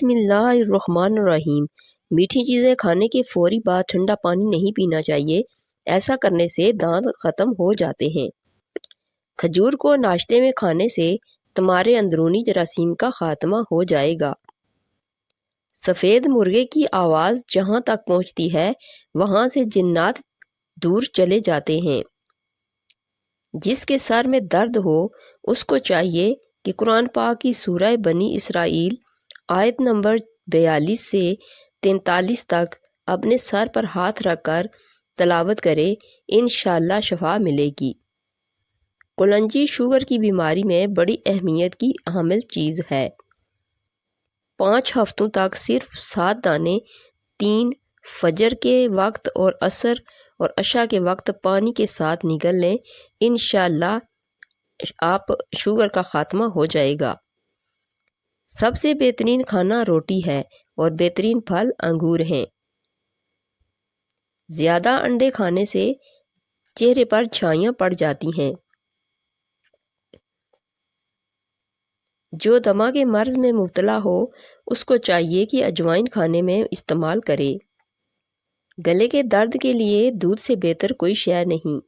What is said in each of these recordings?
بسم اللہ الرحمن الرحیم۔ میٹھی چیزیں کھانے کے فوری بعد ٹھنڈا پانی نہیں پینا چاہیے، ایسا کرنے سے دانت ختم ہو جاتے ہیں۔ کھجور کو ناشتے میں کھانے سے تمہارے اندرونی جراثیم کا خاتمہ ہو جائے گا۔ سفید مرغے کی آواز جہاں تک پہنچتی ہے وہاں سے جنات دور چلے جاتے ہیں۔ جس کے سر میں درد ہو اس کو چاہیے کہ قرآن پاک کی سورہ بنی اسرائیل آیت نمبر 42 سے 43 تک اپنے سر پر ہاتھ رکھ کر تلاوت کرے، انشاءاللہ شفا ملے گی۔ کلنجی شوگر کی بیماری میں بڑی اہمیت کی حامل چیز ہے۔ 5 ہفتوں تک صرف 7 دانے 3 فجر کے وقت اور عصر اور عشاء کے وقت پانی کے ساتھ نگل لیں، انشاءاللہ آپ شوگر کا خاتمہ ہو جائے گا۔ سب سے بہترین کھانا روٹی ہے اور بہترین پھل انگور ہیں۔ زیادہ انڈے کھانے سے چہرے پر چھائیاں پڑ جاتی ہیں۔ جو دمہ کے مرض میں مبتلا ہو اس کو چاہیے کہ اجوائن کھانے میں استعمال کرے۔ گلے کے درد کے لیے دودھ سے بہتر کوئی شے نہیں۔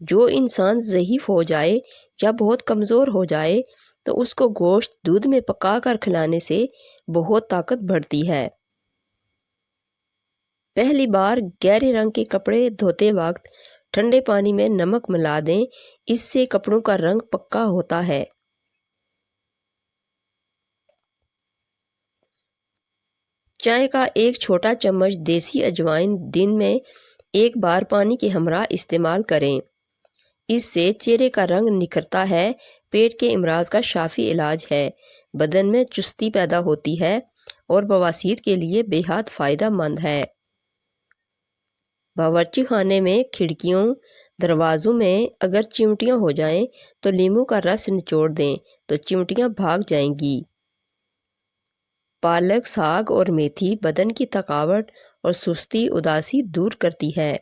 جو انسان ضعیف ہو جائے یا بہت کمزور ہو جائے تو اس کو گوشت دودھ میں پکا کر کھلانے سے بہت طاقت بڑھتی ہے۔ پہلی بار گہرے رنگ کے کپڑے دھوتے وقت ٹھنڈے پانی میں نمک ملا دیں، اس سے کپڑوں کا رنگ پکا ہوتا ہے۔ چائے کا ایک چھوٹا چمچ دیسی اجوائن دن میں ایک بار پانی کے ہمراہ استعمال کریں، اس سے چہرے کا رنگ نکھرتا ہے۔ پیٹ کے امراض کا شافی علاج ہے، بدن میں چستی پیدا ہوتی ہے اور بواسیر کے لیے بے حد فائدہ مند ہے۔ باورچی خانے میں کھڑکیوں دروازوں میں اگر چمٹیاں ہو جائیں تو لیموں کا رس نچوڑ دیں تو چمٹیاں بھاگ جائیں گی۔ پالک، ساگ اور میتھی بدن کی تھکاوٹ اور سستی اداسی دور کرتی ہے۔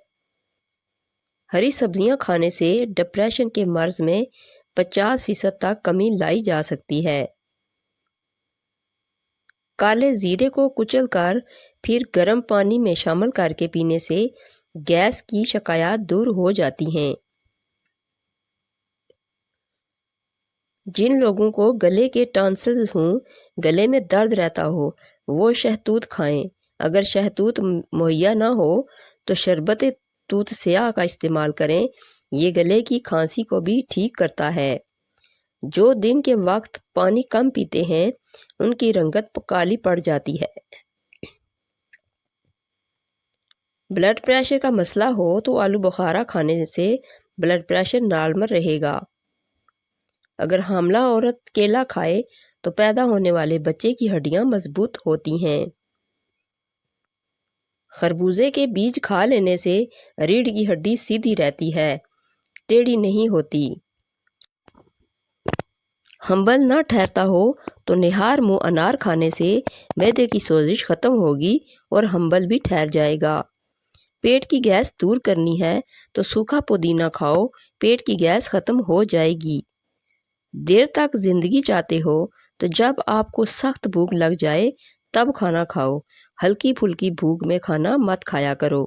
ہری سبزیاں کھانے سے ڈپریشن کے مرض میں 50% تک کمی لائی جا سکتی ہے۔ کالے زیرے کو کچل کر پھر گرم پانی میں شامل کر کے پینے سے گیس کی شکایات دور ہو جاتی ہیں۔ جن لوگوں کو گلے کے ٹانسلز ہوں، گلے میں درد رہتا ہو، وہ شہتوت کھائیں۔ اگر شہتوت مہیا نہ ہو تو شربت توت سیاہ کا استعمال کریں، یہ گلے کی کھانسی کو بھی ٹھیک کرتا ہے۔ جو دن کے وقت پانی کم پیتے ہیں ان کی رنگت کالی پڑ جاتی ہے۔ بلڈ پریشر کا مسئلہ ہو تو آلو بخارا کھانے سے بلڈ پریشر نارمل رہے گا۔ اگر حاملہ عورت کیلا کھائے تو پیدا ہونے والے بچے کی ہڈیاں مضبوط ہوتی ہیں۔ خربوزے کے بیج کھا لینے سے ریڑھ کی ہڈی سیدھی رہتی ہے، ٹیڑھی نہیں ہوتی۔ حنبل نہ ٹھہرتا ہو تو نہار منہ انار کھانے سے معدے کی سوزش ختم ہوگی اور حنبل بھی ٹھہر جائے گا۔ پیٹ کی گیس دور کرنی ہے تو سوکھا پودینہ کھاؤ، پیٹ کی گیس ختم ہو جائے گی۔ دیر تک زندگی چاہتے ہو تو جب آپ کو سخت بھوک لگ جائے تب کھانا کھاؤ، ہلکی پھلکی بھوک میں کھانا مت کھایا کرو۔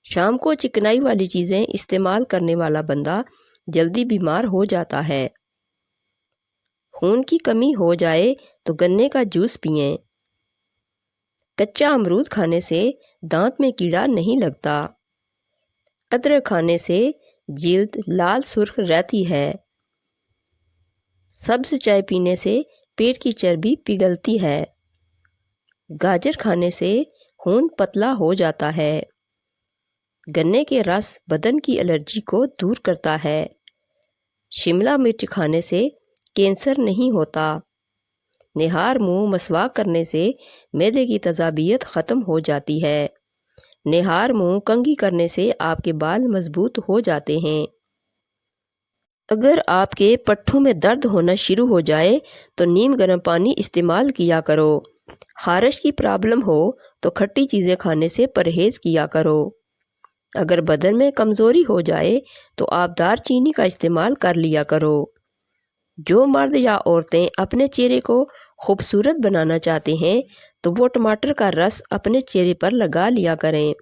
شام کو چکنائی والی چیزیں استعمال کرنے والا بندہ جلدی بیمار ہو جاتا ہے۔ خون کی کمی ہو جائے تو گنے کا جوس پئیں۔ کچا امرود کھانے سے دانت میں کیڑا نہیں لگتا۔ ادرک کھانے سے جلد لال سرخ رہتی ہے۔ سبز چائے پینے سے پیٹ کی چربی پگھلتی ہے۔ گاجر کھانے سے خون پتلا ہو جاتا ہے۔ گنے کے رس بدن کی الرجی کو دور کرتا ہے۔ شملہ مرچ کھانے سے کینسر نہیں ہوتا۔ نہار منہ مسواک کرنے سے معدے کی تیزابیت ختم ہو جاتی ہے۔ نہار منہ کنگھی کرنے سے آپ کے بال مضبوط ہو جاتے ہیں۔ اگر آپ کے پٹھوں میں درد ہونا شروع ہو جائے تو نیم گرم پانی استعمال کیا کرو۔ خارش کی پرابلم ہو تو کھٹی چیزیں کھانے سے پرہیز کیا کرو۔ اگر بدن میں کمزوری ہو جائے تو آپ دار چینی کا استعمال کر لیا کرو۔ جو مرد یا عورتیں اپنے چہرے کو خوبصورت بنانا چاہتے ہیں تو وہ ٹماٹر کا رس اپنے چہرے پر لگا لیا کریں،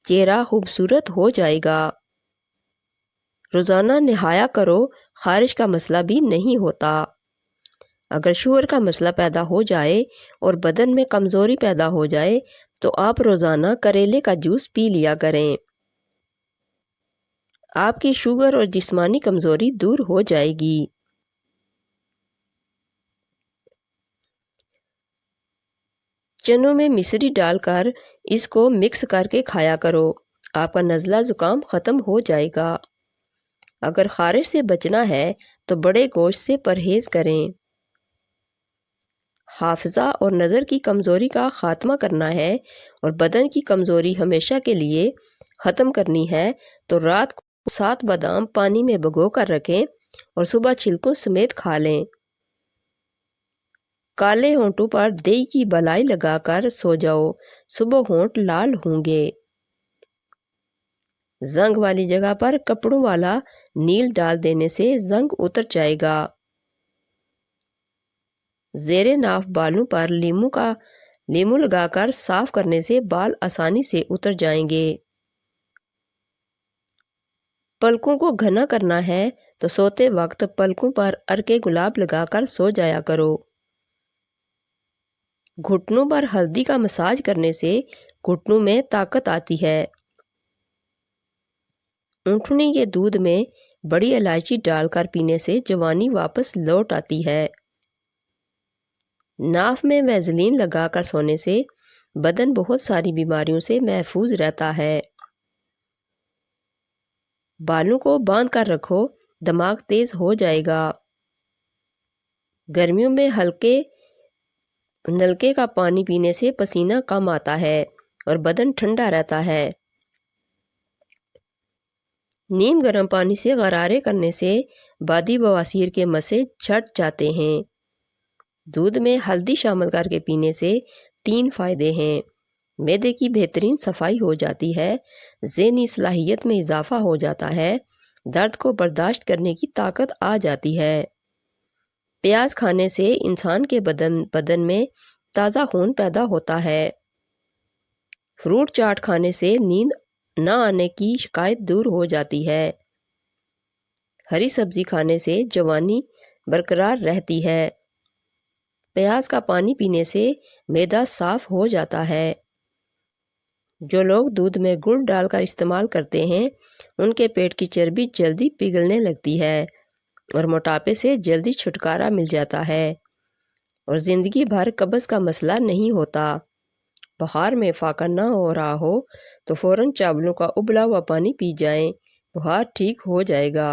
چہرہ خوبصورت ہو جائے گا۔ روزانہ نہایا کرو، خارش کا مسئلہ بھی نہیں ہوتا۔ اگر شوہر کا مسئلہ پیدا ہو جائے اور بدن میں کمزوری پیدا ہو جائے تو آپ روزانہ کریلے کا جوس پی لیا کریں، آپ کی شوگر اور جسمانی کمزوری دور ہو جائے گی۔ چنوں میں مصری ڈال کر اس کو مکس کر کے کھایا کرو، آپ کا نزلہ زکام ختم ہو جائے گا۔ اگر خارش سے بچنا ہے تو بڑے گوشت سے پرہیز کریں۔ حافظہ اور نظر کی کمزوری کا خاتمہ کرنا ہے اور بدن کی کمزوری ہمیشہ کے لیے ختم کرنی ہے تو رات کو 7 بادام پانی میں بھگو کر رکھیں اور صبح چھلکوں سمیت کھا لیں۔ کالے ہونٹوں پر دہی کی بالائی لگا کر سو جاؤ، صبح ہونٹ لال ہوں گے۔ زنگ والی جگہ پر کپڑوں والا نیل ڈال دینے سے زنگ اتر جائے گا۔ زیر ناف بالوں پر لیمو لگا کر صاف کرنے سے بال آسانی سے اتر جائیں گے۔ پلکوں کو گھنا کرنا ہے تو سوتے وقت پلکوں پر عرق گلاب لگا کر سو جایا کرو۔ گھٹنوں پر ہلدی کا مساج کرنے سے گھٹنوں میں طاقت آتی ہے۔ اونٹنی کے دودھ میں بڑی الائچی ڈال کر پینے سے جوانی واپس لوٹ آتی ہے۔ ناف میں ویزلین لگا کر سونے سے بدن بہت ساری بیماریوں سے محفوظ رہتا ہے۔ بالوں کو باندھ کر رکھو، دماغ تیز ہو جائے گا۔ گرمیوں میں ہلکے نلکے کا پانی پینے سے پسینہ کم آتا ہے اور بدن ٹھنڈا رہتا ہے۔ نیم گرم پانی سے غرارے کرنے سے بادی بواسیر کے مسے چھٹ جاتے ہیں۔ دودھ میں ہلدی شامل کر کے پینے سے 3 فائدے ہیں۔ معدے کی بہترین صفائی ہو جاتی ہے، ذہنی صلاحیت میں اضافہ ہو جاتا ہے، درد کو برداشت کرنے کی طاقت آ جاتی ہے۔ پیاز کھانے سے انسان کے بدن میں تازہ خون پیدا ہوتا ہے۔ فروٹ چاٹ کھانے سے نیند نہ آنے کی شکایت دور ہو جاتی ہے۔ ہری سبزی کھانے سے جوانی برقرار رہتی ہے۔ پیاز کا پانی پینے سے معدہ صاف ہو جاتا ہے۔ جو لوگ دودھ میں گڑ ڈال کر استعمال کرتے ہیں ان کے پیٹ کی چربی جلدی پگھلنے لگتی ہے اور موٹاپے سے جلدی چھٹکارا مل جاتا ہے اور زندگی بھر قبض کا مسئلہ نہیں ہوتا۔ بخار میں فاقہ نہ ہو رہا ہو تو فوراً چاولوں کا ابلا ہوا پانی پی جائیں، بخار ٹھیک ہو جائے گا۔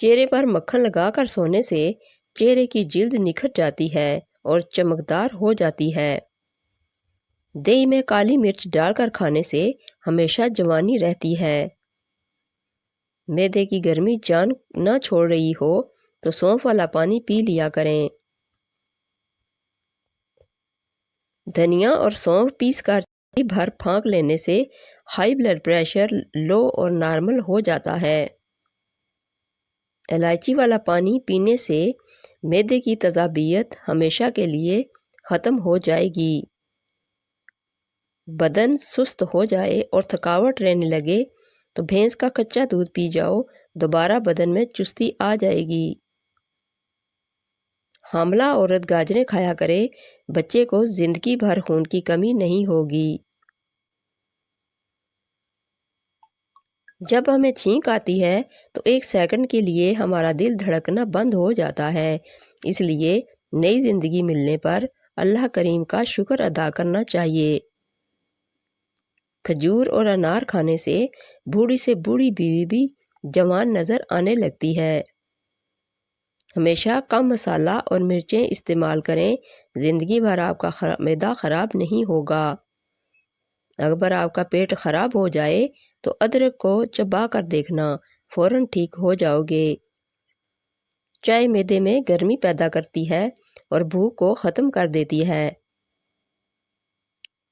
چہرے پر مکھن لگا کر سونے سے چہرے کی جلد نکھر جاتی ہے اور چمکدار ہو جاتی ہے۔ دہی میں کالی مرچ ڈال کر کھانے سے ہمیشہ جوانی رہتی ہے۔ معدے کی گرمی جان نہ چھوڑ رہی ہو تو سونف والا پانی پی لیا کریں۔ دھنیا اور سونف پیس کر بھر پھانک لینے سے ہائی بلڈ پریشر لو اور نارمل ہو جاتا ہے۔ الائچی والا پانی پینے سے معدے کی تیزابیت ہمیشہ کے لیے ختم ہو جائے گی۔ بدن سست ہو جائے اور تھکاوٹ رہنے لگے تو بھینس کا کچا دودھ پی جاؤ، دوبارہ بدن میں چستی آ جائے گی۔ حاملہ عورت گاجریں کھایا کرے، بچے کو زندگی بھر خون کی کمی نہیں ہوگی۔ جب ہمیں چھینک آتی ہے تو 1 سیکنڈ کے لیے ہمارا دل دھڑکنا بند ہو جاتا ہے، اس لیے نئی زندگی ملنے پر اللہ کریم کا شکر ادا کرنا چاہیے۔ کھجور اور انار کھانے سے بوڑھی سے بوڑھی بیوی بھی جوان نظر آنے لگتی ہے۔ ہمیشہ کم مسالہ اور مرچیں استعمال کریں، زندگی بھر آپ کا معدہ خراب نہیں ہوگا۔ اگر آپ کا پیٹ خراب ہو جائے تو ادرک کو چبا کر دیکھنا، فوراً ٹھیک ہو جاؤ گے۔ چائے معدے میں گرمی پیدا کرتی ہے اور بھوک کو ختم کر دیتی ہے۔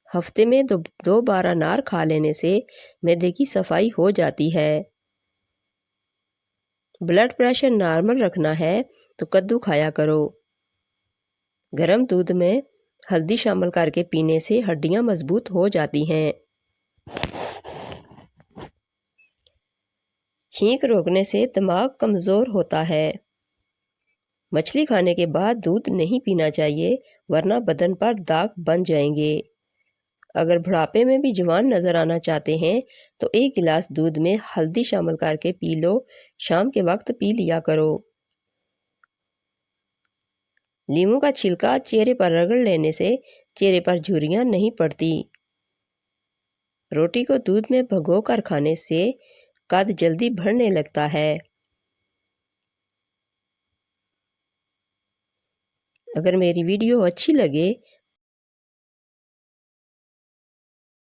ہفتے میں 2 بار انار کھا لینے سے معدے کی صفائی ہو جاتی ہے۔ بلڈ پریشر نارمل رکھنا ہے تو کدو کھایا کرو۔ گرم دودھ میں ہلدی شامل کر کے پینے سے ہڈیاں مضبوط ہو جاتی ہیں۔ چھینک روکنے سے دماغ کمزور ہوتا ہے۔ مچھلی کھانے کے بعد دودھ نہیں پینا چاہیے ورنہ بدن پر داغ بن جائیں گے۔ اگر بڑھاپے میں بھی جوان نظر آنا چاہتے ہیں تو 1 گلاس دودھ میں ہلدی شامل کر کے پی لو، شام کے وقت پی لیا کرو۔ لیموں کا چھلکا چہرے پر رگڑ لینے سے چہرے پر جھریاں نہیں پڑتی۔ روٹی کو دودھ میں بھگو کر کھانے سے قد جلدی بڑھنے لگتا ہے۔ اگر میری ویڈیو اچھی لگے